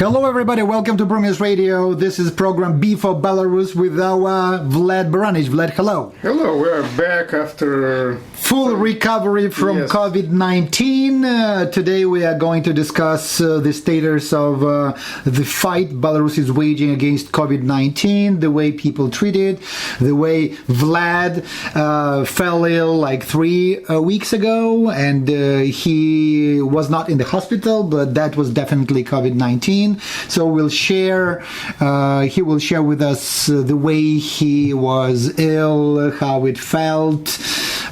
Hello everybody, welcome to Brumis Radio. This is program B for Belarus with our Vlad Baranich. Vlad, hello. Hello, we're back after full recovery from COVID-19. Today we are going to discuss the status of the fight Belarus is waging against COVID-19, the way people treat it, the way Vlad fell ill like 3 weeks ago, and he was not in the hospital, but that was definitely COVID-19. So we'll share. He will share with us the way he was ill, how it felt,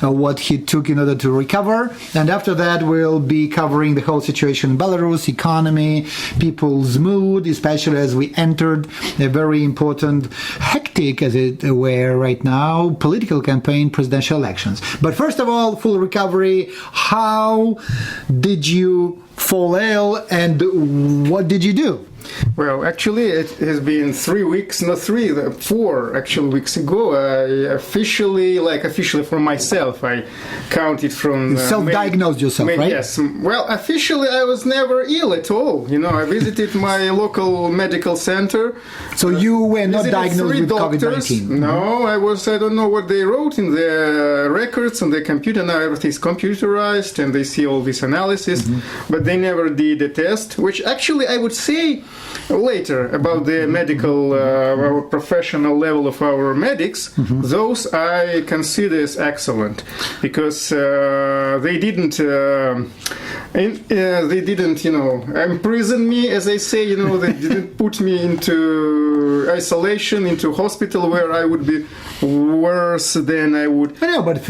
what he took in order to recover, and after that we'll be covering the whole situation in Belarus, economy, people's mood, especially as we entered a very important, hectic as it were right now, political campaign, presidential elections. But first of all, full recovery. How did you fall ill and what did you do? Well, actually, it has been 3 weeks, not 3, 4 actual weeks ago. I officially for myself, I counted from... self-diagnosed yourself, right? Yes. Well, officially, I was never ill at all. You know, I visited my local medical center. So you were not diagnosed with COVID-19? No, I don't know what they wrote in the records on the computer. Now everything is computerized and they see all this analysis. But they never did a test, which actually I would say later about the medical our professional level of our medics. Those I consider as excellent because they didn't imprison me, as they say. They didn't put me into isolation, into hospital where I would be worse than I would. I know, but if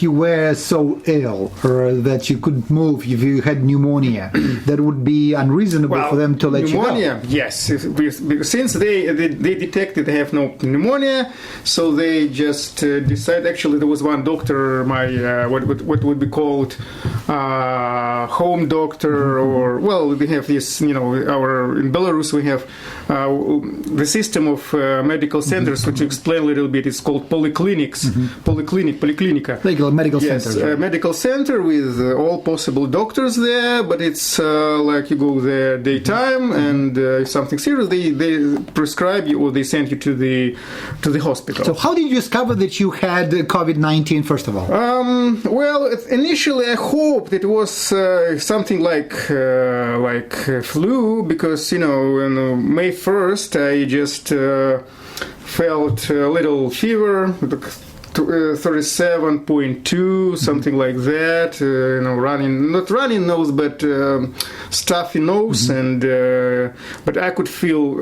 you were so ill or that you couldn't move, if you had pneumonia, that would be unreasonable for them to let you go. Yes. Since they detected they have no pneumonia, so they just decided. Actually, there was one doctor, my what would be called home doctor, or we have this. In Belarus we have the system of medical centers, which to explain a little bit, it's called polyclinics, polyclinica. Medical yes, center. Medical center with all possible doctors there, but it's like you go there daytime, and if something serious, they prescribe you or they send you to the hospital. So how did you discover that you had COVID-19, first of all? Initially I hoped it was something like flu, because on May 1st I just felt a little fever, 37.2, something like that, not running nose, but stuffy nose, and but I could feel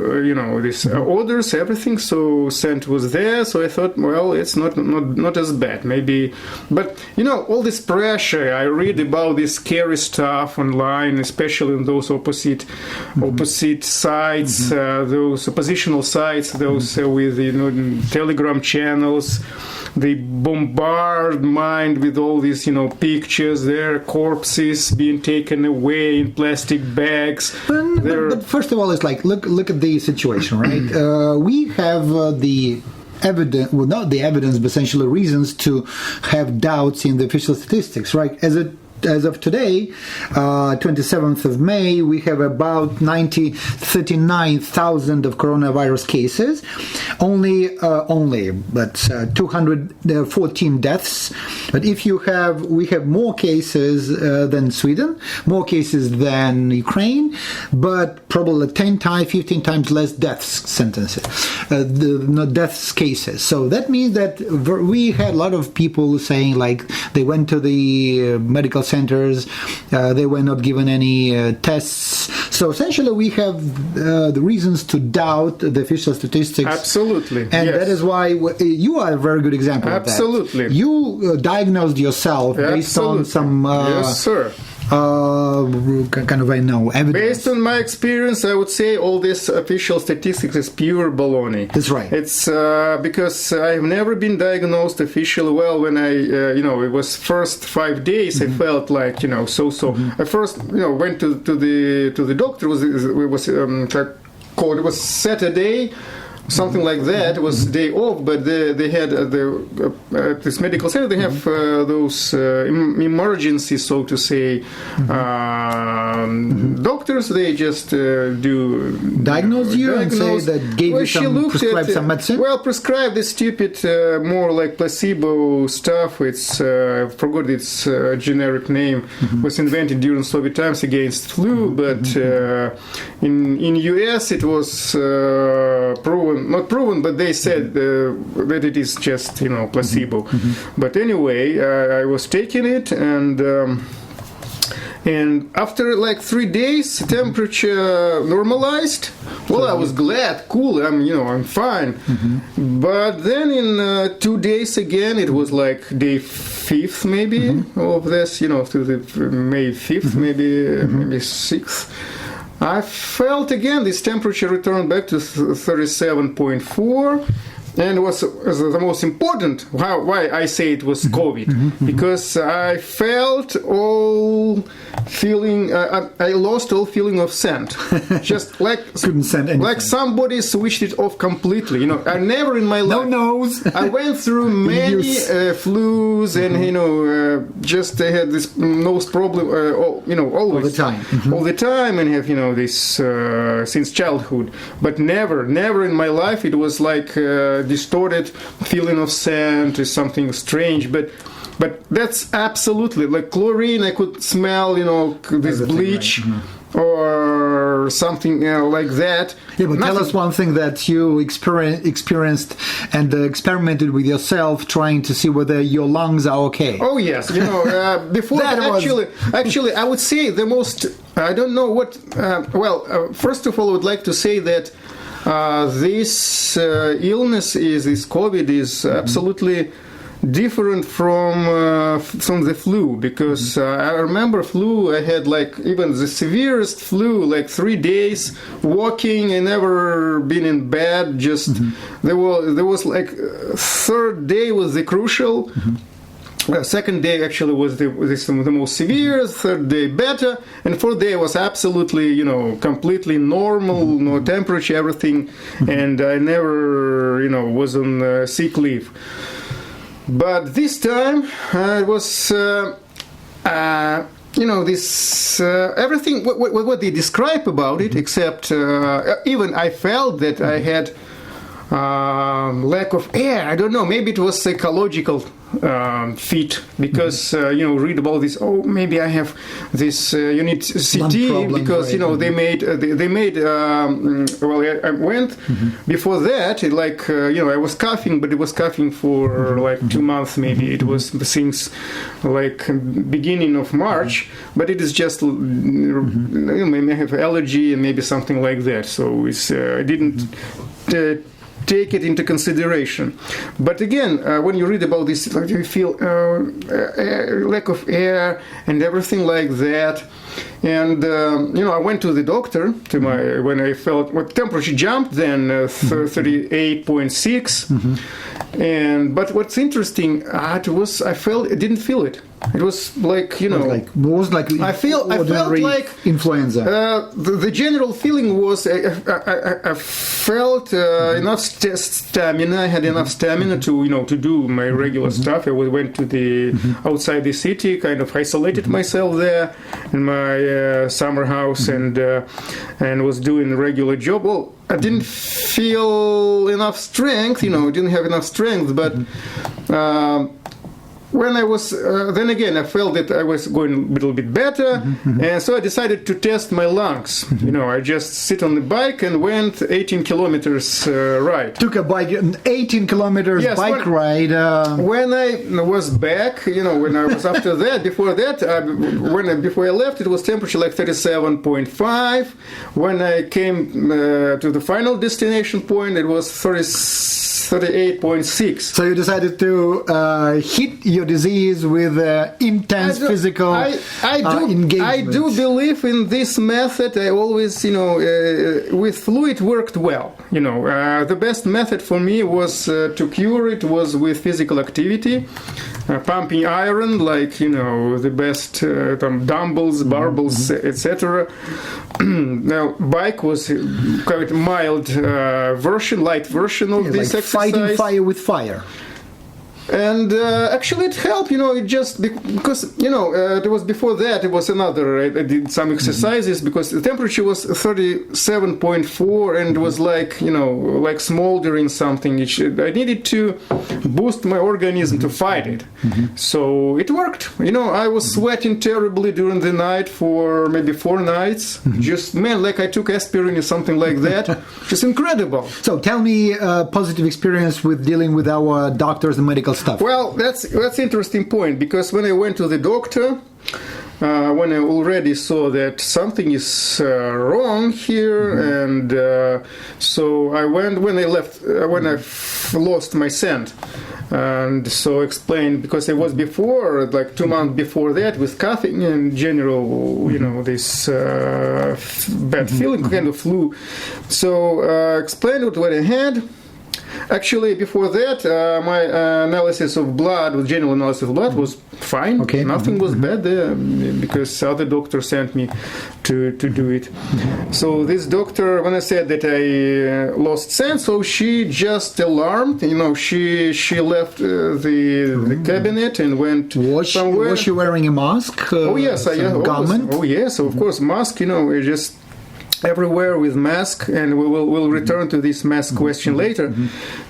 these odors, everything. So scent was there, so I thought, well, it's not as bad, maybe. But all this pressure, I read about this scary stuff online, especially in those opposite sites, those oppositional sites, those with Telegram channels. They bombard mind with all these, pictures, their corpses being taken away in plastic bags. But first of all, it's like, look at the situation, right? We have the evidence, well, not the evidence, but essentially reasons to have doubts in the official statistics, right? As of today, 27th of May, we have about 39,000 of coronavirus cases, but 214 deaths. But we have more cases than Sweden, more cases than Ukraine, but probably 10 times, 15 times less deaths cases. So that means that we had a lot of people saying, like, they went to the medical centers, they were not given any tests. So essentially we have the reasons to doubt the official statistics. Absolutely. And that is why you are a very good example of that. Absolutely. You diagnosed yourself based on some... yes, sir. Evidence. Based on my experience, I would say all this official statistics is pure baloney. That's right. It's because I've never been diagnosed officially. Well, when it was first 5 days, I felt like so. I first went to the doctor. It was Saturday. something like that. It was day off, but they had at this medical center they have those emergency, so to say, doctors. They just do diagnose you and say that gave you some prescribe some medicine. Well, prescribe this stupid, more like placebo stuff. It's forgot its generic name. Was invented during Soviet times against flu, but in US it was not proven, but they said that it is just placebo. But anyway, I was taking it, and after like 3 days, temperature normalized. Well, I was glad, cool. I'm fine. But then in 2 days again, it was like day 5th maybe of this. To the May 5th, maybe 6th. I felt again this temperature returned back to 37.4. And was the most important, why I say it was COVID, because I felt all feeling, I lost all feeling of scent. Just like couldn't scent anything. Like somebody switched it off completely. I never in my life. No nose. I went through many flus, and just I had this nose problem. Always all the time. All the time, and have this since childhood. But never in my life it was like. Distorted feeling of scent is something strange, but that's absolutely like chlorine. I could smell, this bleach. Right. Or something like that. Yeah, but tell us one thing that you experienced and experimented with yourself, trying to see whether your lungs are okay. Oh yes, before that actually, I would say the most. I don't know what. First of all, I would like to say that. This illness this COVID is absolutely different from the flu, because I remember flu. I had like even the severest flu, like 3 days walking. I never been in bed. Just there was like third day was the crucial. Second day actually was the most severe, third day better, and fourth day was absolutely, completely normal, no temperature, everything, and I never, was on sick leave. But this time it was, this everything what they describe about it, except even I felt that I had lack of air. I don't know. Maybe it was psychological fit, because read about this. Oh, maybe I have this. You need CT problem, because right. They made. I went before that. I was coughing, but it was coughing for like 2 months. Maybe it was since like beginning of March. But it is just maybe I have allergy and maybe something like that. So it's I didn't. Take it into consideration. But again, when you read about this, you feel lack of air and everything like that. And I went to the doctor when I felt temperature jumped then 38.6. But what's interesting, I didn't feel it. It was like I felt like influenza. The general feeling was I felt enough stamina. I had enough stamina to do my regular stuff. I went to the outside the city, kind of isolated myself there in my summer house, and was doing a regular job. Well, I didn't feel enough strength. I didn't have enough strength, but. When I was, then again, I felt that I was going a little bit better, and so I decided to test my lungs. I just sit on the bike and went 18 kilometers ride. Took a bike, an 18 kilometers bike ride. When I was back, when I was after that, before that, before I left, it was temperature like 37.5. When I came to the final destination point, it was 36. 38.6. So you decided to hit your disease with intense physical engagement. I do believe in this method. I always, with flu it worked well. The best method for me was to cure it was with physical activity. Pumping iron, like the best dumbbells, barbells, etc. Now, bike was quite mild light version of this exercise. Fighting fire with fire. And actually it helped, it just because, it was before that, it was another, I did some exercises because the temperature was 37.4 and it was like, like smoldering something. I needed to boost my organism to fight it. So it worked. I was sweating terribly during the night for maybe 4 nights. Just, like I took aspirin or something like that. Just incredible. So tell me a positive experience with dealing with our doctors and medical stuff. Well, that's interesting point because when I went to the doctor, when I already saw that something is wrong here, and so I went when I lost my scent, and so explained because it was before, like 2 months before that, with coughing and general, this bad feeling, kind of flu. So explained what I had. Actually, before that, my analysis of blood, with general analysis of blood, was fine. Okay. Nothing was bad there because other doctor sent me to do it. So this doctor, when I said that I lost sense, so she just alarmed. She left the cabinet and went somewhere. Was she wearing a mask? Oh yes, garment? Oh yes, of course, mask. Just everywhere with mask, and we'll return to this mask question later.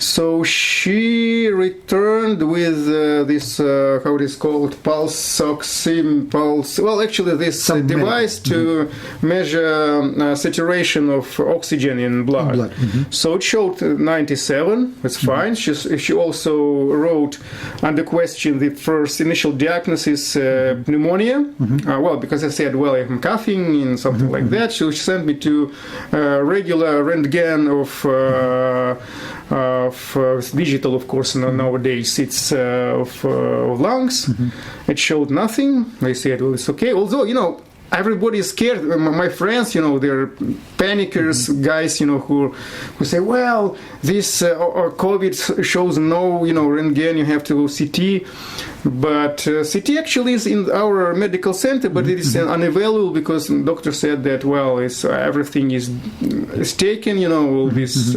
So she returned with this how it is called, pulse. Well, actually, this device to measure saturation of oxygen in blood. So it showed 97. That's fine. She also wrote under question the first initial diagnosis, pneumonia. Well, because I said, I'm coughing and something like that. So she sent me to regular Röntgen of digital, of course, nowadays it's of lungs. It showed nothing. I said, well, it's okay. Although, everybody is scared. My friends, they're panickers, guys, who say, well, this COVID shows no, Röntgen, you have to go CT. But CT actually is in our medical center, but it is unavailable because the doctor said that, everything is taken, all this,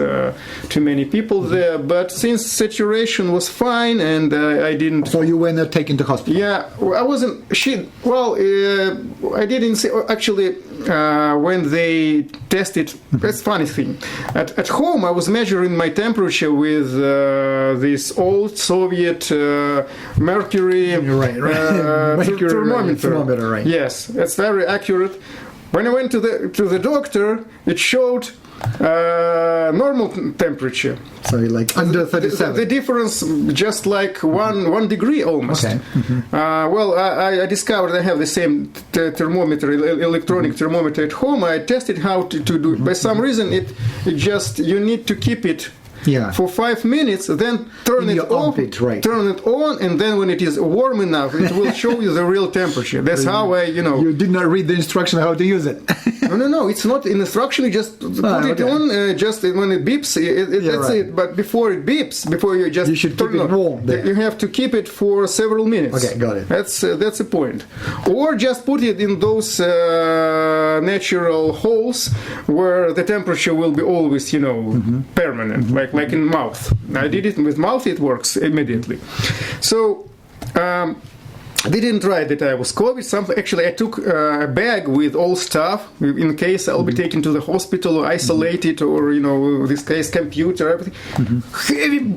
too many people there. But since saturation was fine and I didn't... So you were not taken to hospital? Yeah, I wasn't... I didn't say... Actually, when they tested... That's funny thing. At home, I was measuring my temperature with this old Soviet mercury thermometer, right? Yes, that's very accurate. When I went to the doctor, it showed normal temperature. So like under 37. The difference just like one degree almost. Okay. I discovered I have the same thermometer, electronic thermometer at home. I tested how to do it. By some reason, it just you need to keep it. For 5 minutes, then turn it off, turn it on, and then when it is warm enough, it will show you the real temperature. That's how I, You did not read the instruction how to use it. No, it's not an instruction. You just put it on, just when it beeps, that's it. But before it beeps, before you should keep it warm. You have to keep it for several minutes. Okay, got it. That's the point. Or just put it in those natural holes where the temperature will be always, permanent, like in mouth. I did it with mouth, it works immediately. So I didn't write that I was COVID. Actually, I took a bag with all stuff in case I'll be taken to the hospital or isolated, or this case computer, everything. Heavy,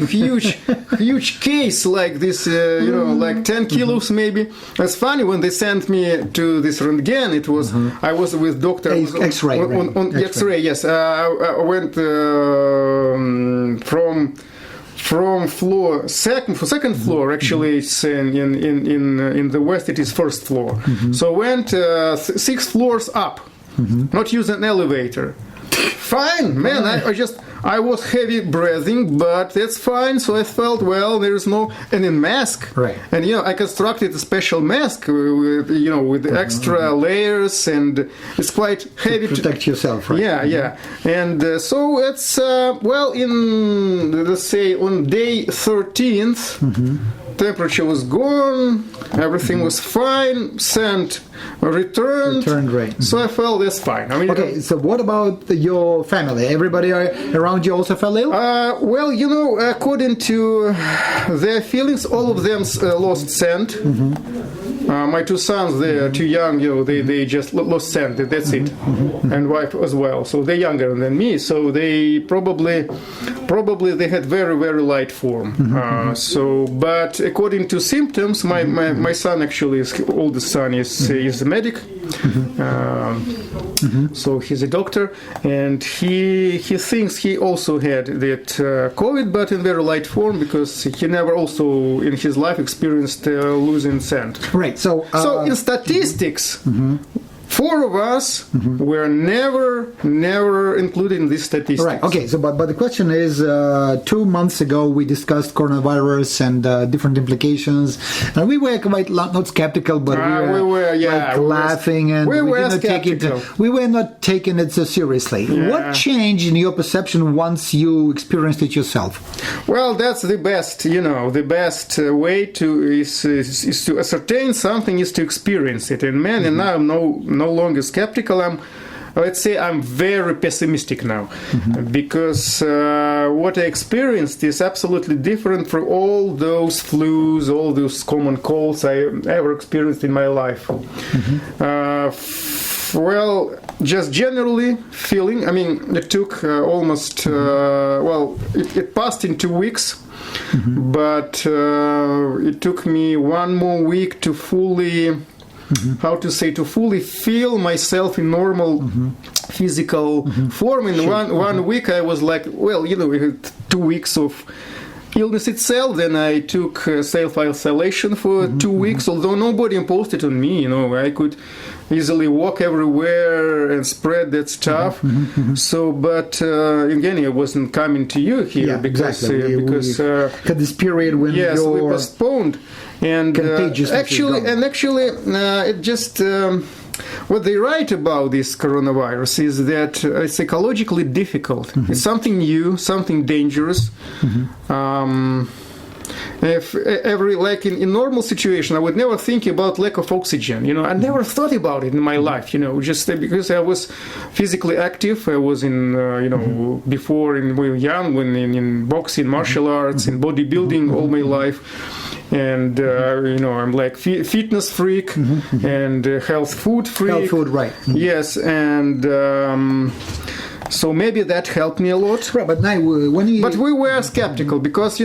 huge case like this. Like 10 kilos maybe. It's funny when they sent me to this Röntgen. It was I was with doctor X-ray on X-ray. Yes, I went from second floor. Actually, it's in the west. It is first floor. So went 6 floors up, not use an elevator. Fine, man. I was heavy breathing, but that's fine. So I felt, well, there is no, and in mask, right? And I constructed a special mask with extra layers, and it's quite heavy to protect yourself, right? Yeah. And so it's let's say on day 13th. Temperature was gone, everything was fine, sent, returned, right. So I felt that's fine. Okay, so what about your family? Everybody around you also fell ill? Well, according to their feelings, all of them lost scent. My two sons, they're too young, they just lost scent, that's it. And wife as well, so they're younger than me, so they probably they had very, very light form. But according to symptoms, my son, actually, his oldest son, is a medic. So he's a doctor, and he thinks he also had that COVID, but in very light form, because he never also in his life experienced losing scent. Right. So in statistics, 4 of us were never included in these statistics. Right. Okay. So, but the question is, 2 months ago we discussed coronavirus and different implications, and we were quite not skeptical, but we were laughing, and we were not taking it so seriously. Yeah. What changed in your perception once you experienced it yourself? Well, that's the best. The best way is to ascertain something is to experience it. And now I'm no longer skeptical. Let's say I'm very pessimistic now, because what I experienced is absolutely different from all those flus, all those common colds I ever experienced in my life. Well, just generally feeling, it took almost, it passed in 2 weeks, but it took me 1 more week to fully... to fully feel myself in normal physical form. In one week I was like, 2 weeks of illness itself. Then I took self-isolation for 2 weeks, although nobody imposed it on me. I could easily walk everywhere and spread that stuff. So, but again, I wasn't coming to you here because we had this period when we postponed. And actually, it just what they write about this coronavirus is that it's psychologically difficult. It's something new, something dangerous. If in normal situation, I would never think about lack of oxygen. I never thought about it in my life. Just because I was physically active. I was in, before when we were young, in boxing, martial arts, in bodybuilding all my life. And I'm like fitness freak and health food freak. Health food, right? Yes, and so maybe that helped me a lot. Right, but now but we were skeptical because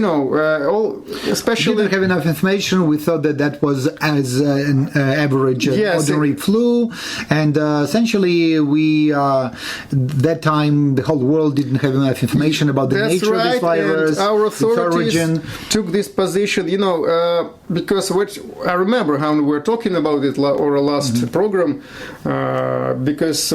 especially didn't have enough information. We thought that was as an average ordinary flu, and essentially we that time the whole world didn't have enough information about the nature of this virus. And our authorities took this position, because what I remember how we were talking about it our last program, because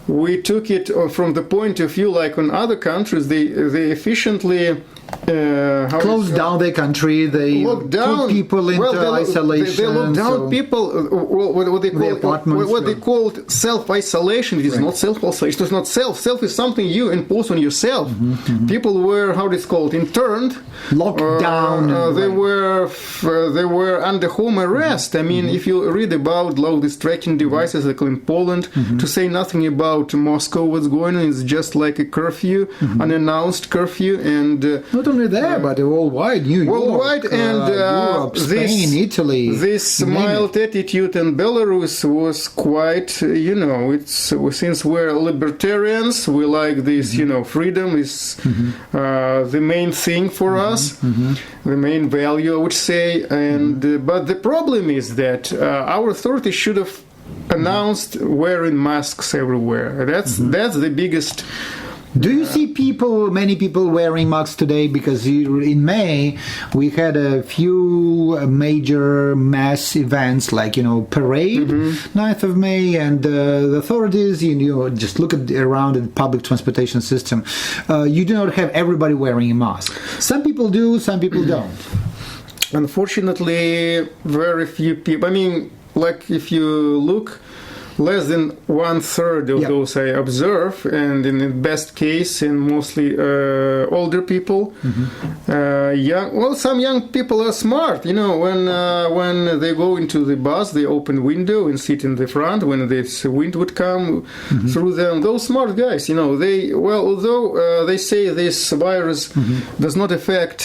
we took it from the point of view, like in other countries, they efficiently closed down their country. They locked down put people into isolation. They locked down people. What they called self-isolation. It is not self-isolation. It's not self. Self is something you impose on yourself. People were interned, locked down. They were under home arrest. If you read about all these tracking devices, like in Poland, to say nothing about Moscow, what's going on is just like a curfew, unannounced curfew, and. Not only there, but worldwide, New York, and Europe, Spain, Italy. This mild attitude in Belarus was quite, since we're libertarians, we like this, freedom is the main thing for us, the main value, I would say. And but the problem is that our authorities should have announced wearing masks everywhere. That's the biggest Do you see many people wearing masks today? Because in May we had a few major mass events like parade, 9th of May, and the authorities. Just look around the public transportation system. You do not have everybody wearing a mask. Some people do, some people don't. Unfortunately, very few people. I mean, like if you look, less than 1/3 of those I observe, and in the best case, and mostly older people. Some young people are smart. When they go into the bus, they open window and sit in the front when this wind would come through them. Those smart guys, although they say this virus does not affect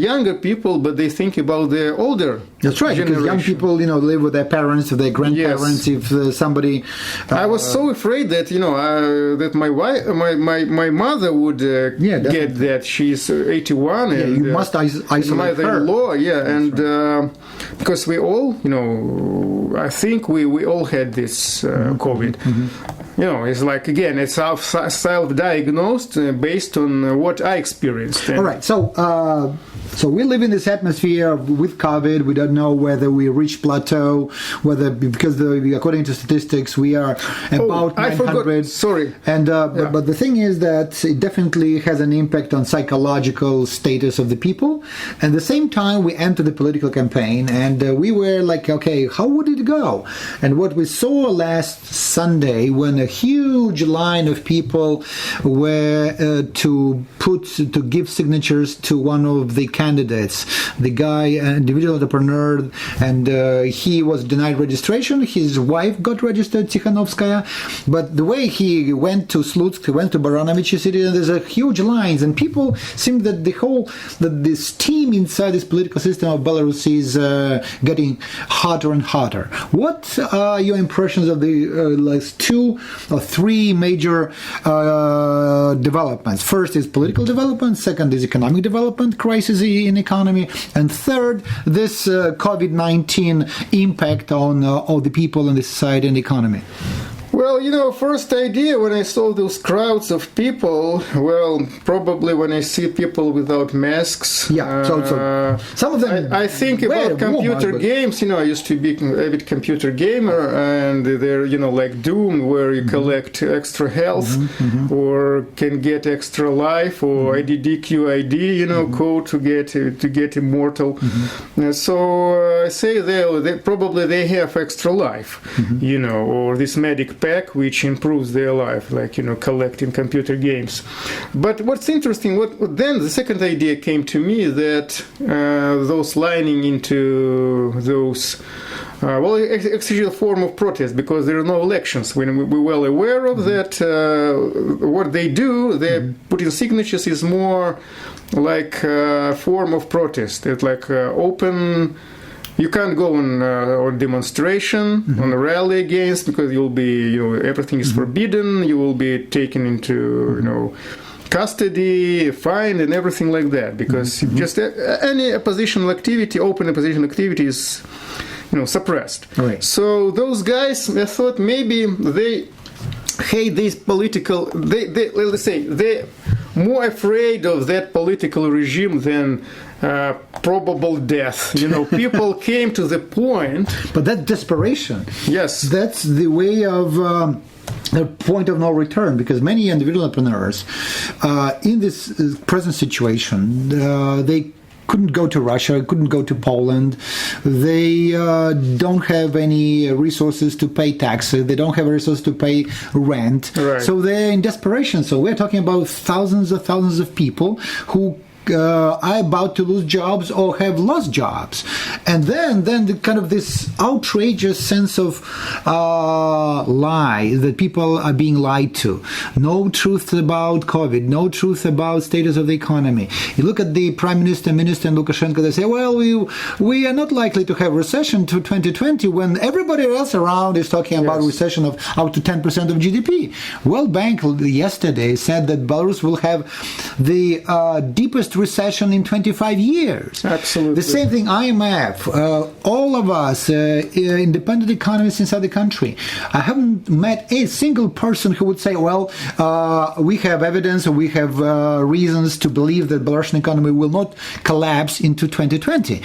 younger people, but they think about the older. That's right, generation. because young people, live with their parents, their grandparents. Yes. If somebody, I was so afraid that that my wife, my mother would get that. She's 81, and you must isolate her. Mother-in-law, and because we all, I think we all had this COVID. It's like, again, it's self-diagnosed based on what I experienced. All right, so we live in this atmosphere with COVID. We don't know whether we reach plateau, because according to statistics, we are about 900. I forgot. Sorry. And but the thing is that it definitely has an impact on psychological status of the people. And at the same time, we enter the political campaign, and we were like, okay, how would it go? And what we saw last Sunday, when a huge line of people were to give signatures to one of the candidates, the guy, individual entrepreneur, and he was denied registration. His wife got registered, Tikhanovskaya, but the way he went to Slutsk, he went to Baranich city, and there's a huge lines, and people seem that this team inside this political system of Belarus is getting hotter and hotter. What are your impressions of the last 2 or 3 major developments? First is political development, second is economic development, crisis in economy, and third, this COVID-19 impact on all the people in the society and economy. Well, first idea when I saw those crowds of people, probably when I see people without masks. Yeah, so some of them. I think about computer games. I used to be an avid computer gamer, and they're, like Doom, where you collect extra health, or can get extra life, or IDDQID, code to get immortal. So I say they probably they have extra life, or this medic pack, which improves their life, like collecting computer games. But what's interesting, then the second idea came to me, that those lining into those actually a form of protest, because there are no elections. When we're well aware of that, what they do, they put in signatures, is more like a form of protest. It's like open. You can't go on demonstration, on a rally against, because you'll be, everything is forbidden. You will be taken into, custody, fined, and everything like that. Because just any oppositional activity, open opposition activity is, suppressed. Right. So those guys, I thought maybe they hate this political. Let's say they're more afraid of that political regime than probable death. People came to the point. But that desperation. Yes. That's the way of a point of no return, because many individual entrepreneurs in this present situation, they couldn't go to Russia, couldn't go to Poland. They don't have any resources to pay taxes. They don't have resources to pay rent. Right. So they're in desperation. So we're talking about thousands of people who are about to lose jobs or have lost jobs. And then the kind of this outrageous sense of lie, that people are being lied to. No truth about COVID, no truth about status of the economy. You look at the Prime Minister and Lukashenko, they say, well, we are not likely to have recession to 2020, when everybody else around is talking about recession of up to 10% of GDP. World Bank yesterday said that Belarus will have the deepest recession in 25 years. Absolutely. The same thing, IMF, all of us, independent economists inside the country. I haven't met a single person who would say, well, we have evidence, or we have reasons to believe that the Belarusian economy will not collapse into 2020.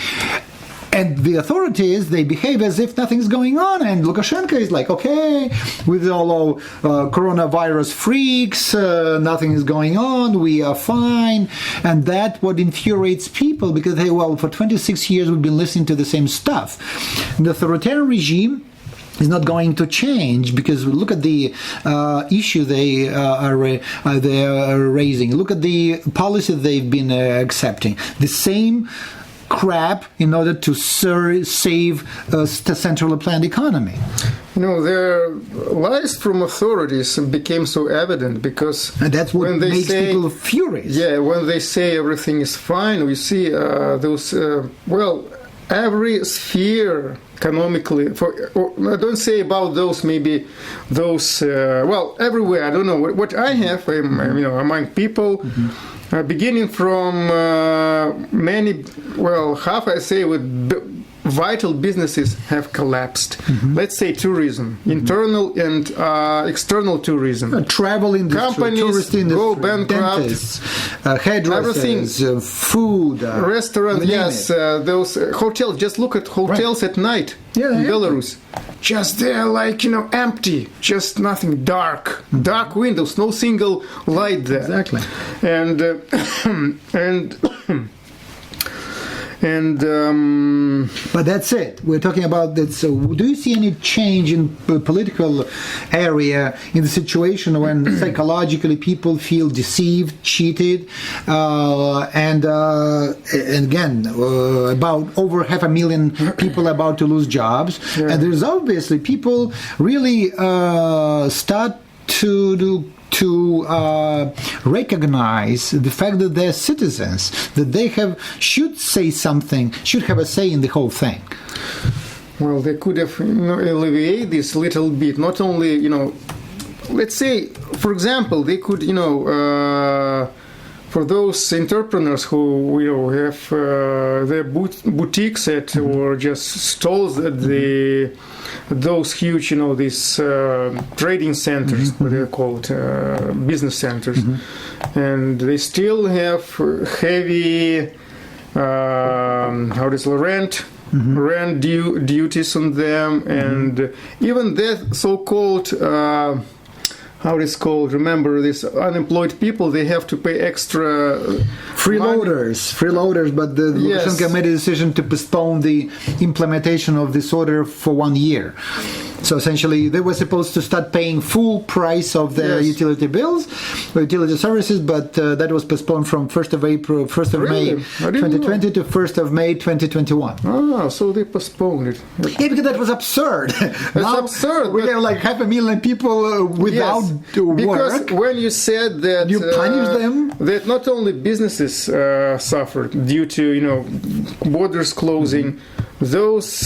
And the authorities, they behave as if nothing's going on. And Lukashenko is like, okay, with all coronavirus freaks, nothing is going on, we are fine. And that's what infuriates people, because they, well, for 26 years we've been listening to the same stuff. The authoritarian regime is not going to change, because look at the issue they are raising. Look at the policy they've been accepting. The same crap in order to save the centrally planned economy. Their lies from authorities became so evident, because and that's what makes people furious. Yeah, when they say everything is fine, we see those, every sphere economically, I don't say about those, maybe those, everywhere, I don't know. What I have, among people, beginning from half I say with vital businesses have collapsed. Let's say tourism, internal and external tourism. Travel industry, companies tourist industry, go bankrupt, dentists, hairdressers, food, restaurants, yes, those hotels. Just look at hotels at night in Belarus. Just they're like, empty, just nothing, dark windows, no single light there. Exactly. But that's it. We're talking about that. So, do you see any change in the political area in the situation when psychologically people feel deceived, cheated, and again, about over 500,000 people about to lose jobs, and there's obviously people really start to recognize the fact that they're citizens, that they should say something, should have a say in the whole thing. Well, they could have alleviated this a little bit. Not only, let's say, for example, they could, for those entrepreneurs who have their boutiques at or just stalls at those huge, these trading centers, what they're called, business centers, and they still have heavy, rent duties on them, and even that so-called. How it is called? Remember, these unemployed people, they have to pay extra freeloaders. But the Lukashenko made a decision to postpone the implementation of this order for 1 year. So essentially, they were supposed to start paying full price of their utility bills, utility services, but that was postponed from 1st of May 2020 to 1st of May 2021. Ah, so they postponed it. Yeah, because that was absurd. It's absurd. We have like 500,000 people without work. Because when you said that you punish them, that not only businesses suffered due to borders closing. Those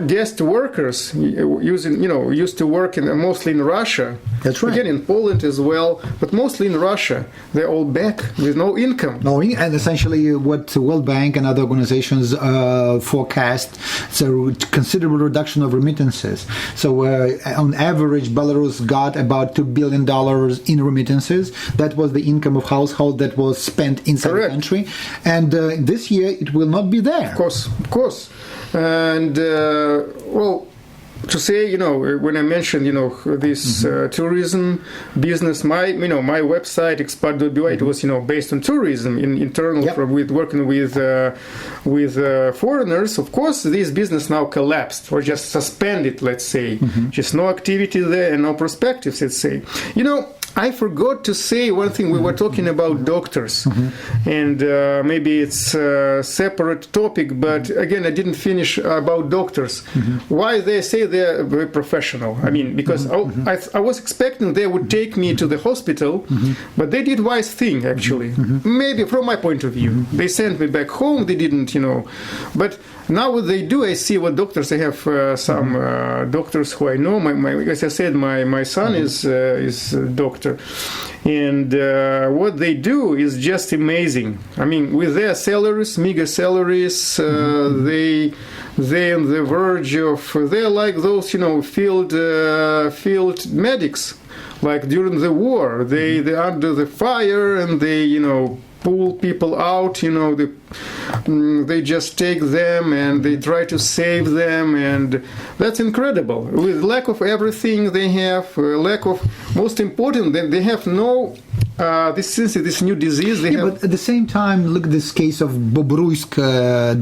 guest workers used to work mostly in Russia. That's right. Again, in Poland as well, but mostly in Russia. They're all back with no income. And essentially what the World Bank and other organizations forecast, it's a considerable reduction of remittances. So on average, Belarus got about $2 billion in remittances. That was the income of household that was spent inside the country. And this year, it will not be there. Of course. And, to say, when I mentioned, this tourism business, my website, expert.by, it was, based on tourism, internal, with working with foreigners. Of course, this business now collapsed or just suspended, let's say. Just no activity there and no perspectives, let's say. I forgot to say one thing. We were talking about doctors, and maybe it's a separate topic, but again, I didn't finish about doctors. Why they say they're very professional? I mean, because I was expecting they would take me to the hospital, but they did wise thing, actually. Maybe from my point of view. They sent me back home, they didn't, but now what they do, I see what doctors. I have some doctors who I know. As I said, my son is a doctor, and what they do is just amazing. I mean, with their salaries, meager salaries, they're on the verge of. They're like those, field medics. Like during the war, they're under the fire and they, pull people out, they just take them and they try to save them, and that's incredible. With lack of everything they have, lack of, most important, they have no, this new disease. But at the same time, look at this case of Bobruisk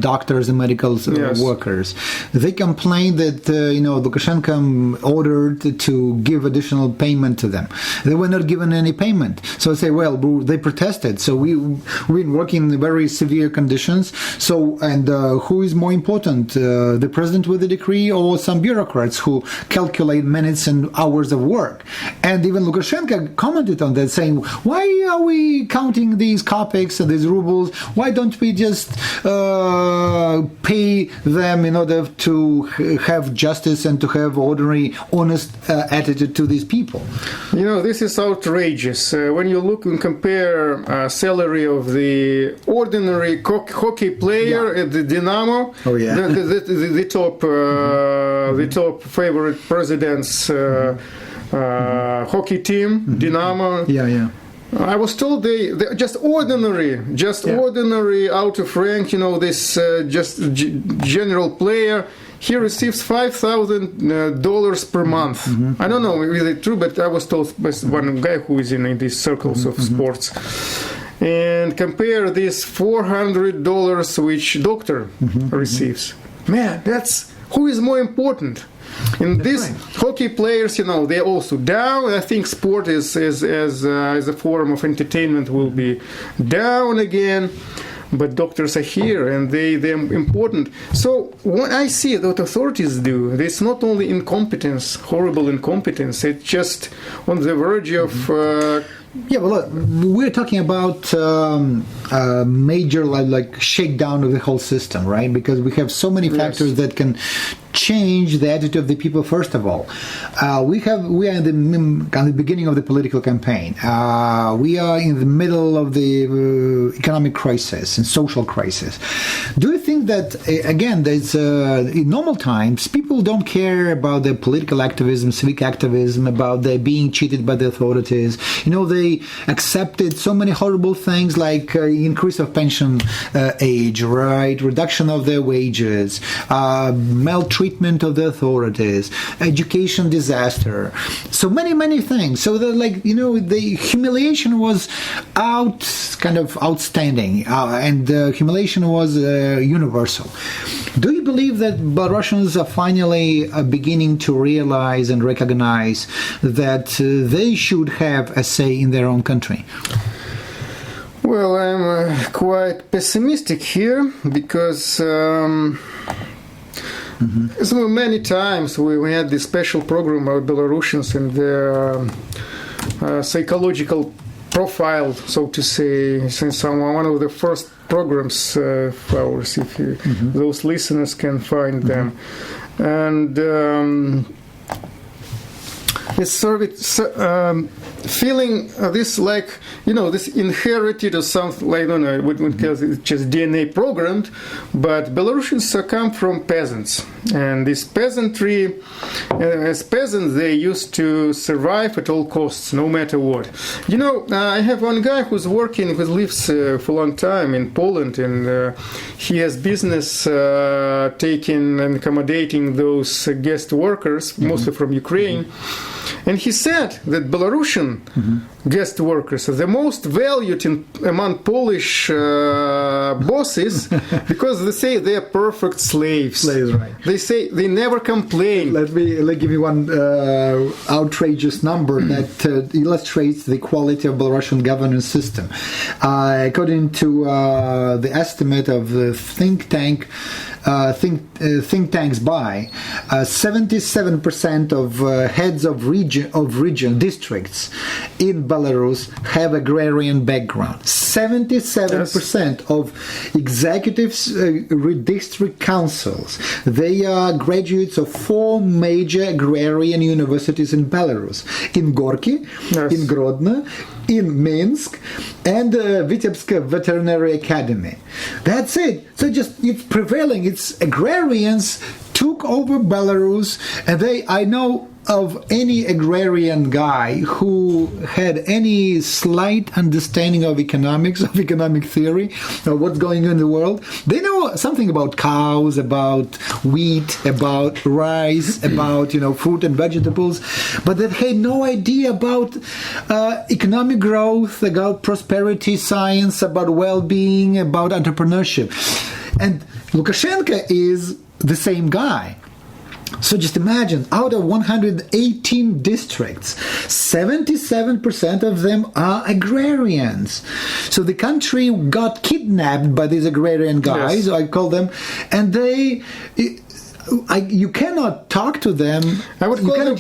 doctors and medical workers. They complained that, Lukashenko ordered to give additional payment to them. They were not given any payment. So I say, well, they protested. So we've been working in very severe conditions. So, and who is more important, the president with the decree or some bureaucrats who calculate minutes and hours of work? And even Lukashenko commented on that, saying, why are we counting these kopecks and these rubles? Why don't we just pay them in order to have justice and to have ordinary, honest attitude to these people? This is outrageous. When you look and compare salary of the ordinary hockey player at the Dynamo, the top favorite president's hockey team, Dynamo. I was told they're just ordinary, out of rank, this just general player. He receives $5,000 per month. I don't know if it's true, but I was told by one guy who is in these circles of sports. And compare this $400 which doctor receives. Man, that's who is more important. And these hockey players, they're also down. I think sport as a form of entertainment will be down again. But doctors are here, and they're important. So what I see that authorities do, it's not only incompetence, horrible incompetence. It's just on the verge of. Look, we're talking about a major like shakedown of the whole system, right? Because we have so many factors that can change the attitude of the people. First of all, we are in the beginning of the political campaign. We are in the middle of the economic crisis and social crisis. Do you think that again, there's in normal times people don't care about the political activism, civic activism, about their being cheated by the authorities? They accepted so many horrible things like increase of pension age, right? Reduction of their wages, maltreatment of the authorities, education disaster, so many things. So the humiliation was outstanding, and humiliation was universal. Do you believe that Belarusians are finally beginning to realize and recognize that they should have a say in their own country? Well, I'm quite pessimistic here because so many times we had this special program about Belarusians and their psychological profile, so to say, since one of the first programs of ours, if those listeners can find them. And it's feeling this this inherited or something like, I don't know, because it's just DNA programmed, but Belarusians come from peasants. And this peasantry, as peasants, they used to survive at all costs, no matter what. I have one guy who lives for a long time in Poland, and he has business taking and accommodating those guest workers, mostly from Ukraine. And he said that Belarusian guest workers are the most valued among Polish bosses because they say they are perfect slaves. Slaves, right. They say they never complain. Let me give you one outrageous number that illustrates the quality of Belarusian governance system. According to the estimate of the think tank think tanks by, 77% of heads of region districts in Belarus have agrarian background. 77% of executives, district councils, they are graduates of 4 major agrarian universities in Belarus: in Gorky, in Grodno, in Minsk, and Vitebsk Veterinary Academy. That's it. So just it's prevailing. It's agrarians took over Belarus, and I know of any agrarian guy who had any slight understanding of economics, of economic theory, of what's going on in the world. They know something about cows, about wheat, about rice, about fruit and vegetables, but they had no idea about economic growth, about prosperity, science, about well-being, about entrepreneurship. And Lukashenko is the same guy. So just imagine, out of 118 districts, 77% of them are agrarians. So the country got kidnapped by these agrarian guys, I call them, and you cannot talk to them. I would call them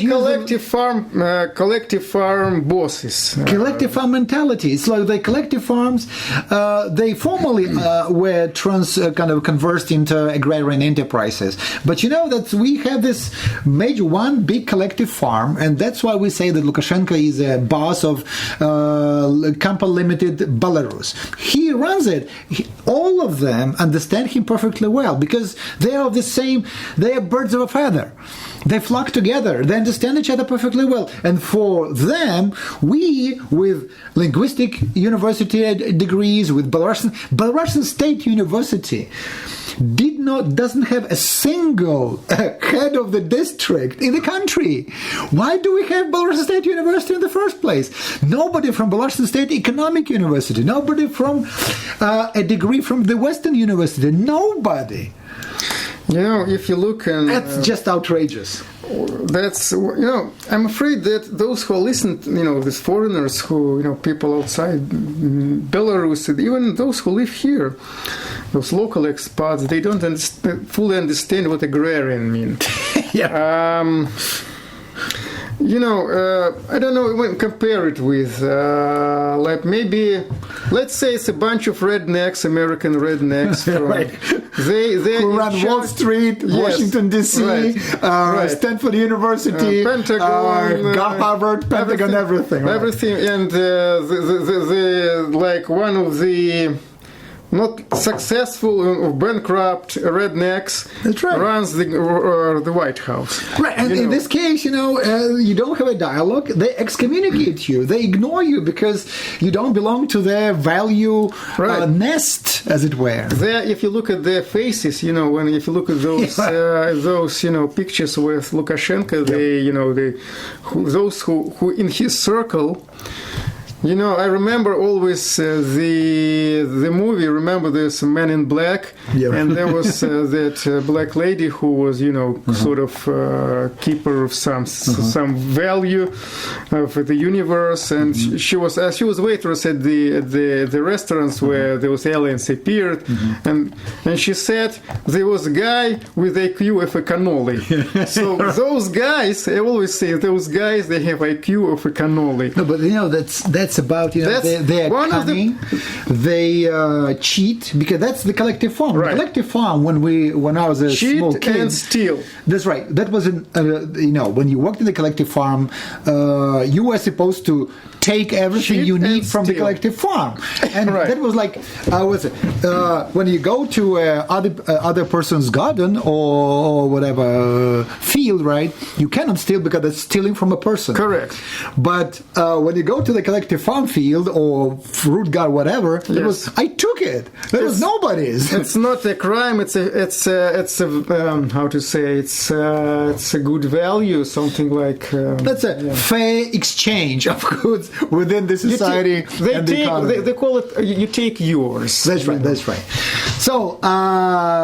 collective farm bosses. Collective farm mentality. It's like the collective farms. They formally were converted into agrarian enterprises. But that we have this major one big collective farm, and that's why we say that Lukashenko is a boss of Company Limited Belarus. He runs it. All of them understand him perfectly well because they are the same. They are birds of a feather. They flock together. They understand each other perfectly well. And for them, we, with linguistic university degrees, with Belarusian State University, doesn't have a single head of the district in the country. Why do we have Belarusian State University in the first place? Nobody from Belarusian State Economic University. Nobody from a degree from the Western University. Nobody. If you look and that's just outrageous. That's I'm afraid that those who listen, these foreigners who people outside Belarus, even those who live here, those local expats, they don't fully understand what agrarian means. I don't know, even compare it with, maybe, let's say it's a bunch of rednecks, American rednecks. They who run Wall Street, Washington, D.C., Stanford University, Pentagon, Harvard, Pentagon, everything. Everything, and one of the not successful or bankrupt rednecks runs the White House. Right, and in this case, you don't have a dialogue. They excommunicate you. They ignore you because you don't belong to their value nest, as it were. If you look at their faces, if you look at those pictures with Lukashenko, those who in his circle. I remember always the movie. Remember this Man in Black, and there was that black lady who was, sort of keeper of some value of the universe, and she was waitress at the restaurants where those aliens appeared, and she said there was a guy with IQ of a cannoli. So those guys, I always say, those guys, they have IQ of a cannoli. No, but that's about they are cunning, they cheat, because that's the collective farm. The collective farm, when I was a small kid, and steal. That's right. That was when you worked in the collective farm, you were supposed to take everything you need from the collective farm, and that was like when you go to other person's garden or whatever field, right? You cannot steal because it's stealing from a person. Correct. But when you go to the collective farm field or fruit garden, whatever, it was I took it. There was nobody's. It's not a crime. It's a how to say it's a good value. Something like that's a fair exchange of goods. within the society and the economy. They call it, you take yours. That's right, that's right. So,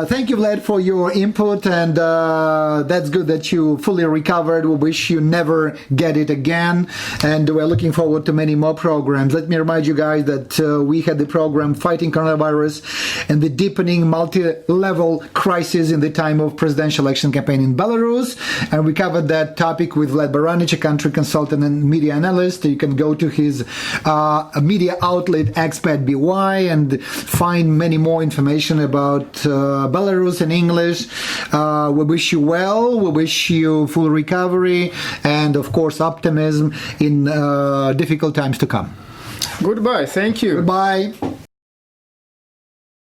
thank you, Vlad, for your input, and that's good that you fully recovered. We wish you never get it again, and we're looking forward to many more programs. Let me remind you guys that we had the program Fighting Coronavirus and the Deepening Multi-Level Crisis in the Time of Presidential Election Campaign in Belarus, and we covered that topic with Vlad Baranich, a country consultant and media analyst. You can go to his media outlet Expat BY and find many more information about Belarus in English. We wish you well. We wish you full recovery and, of course, optimism in difficult times to come. Goodbye. Thank you. Goodbye.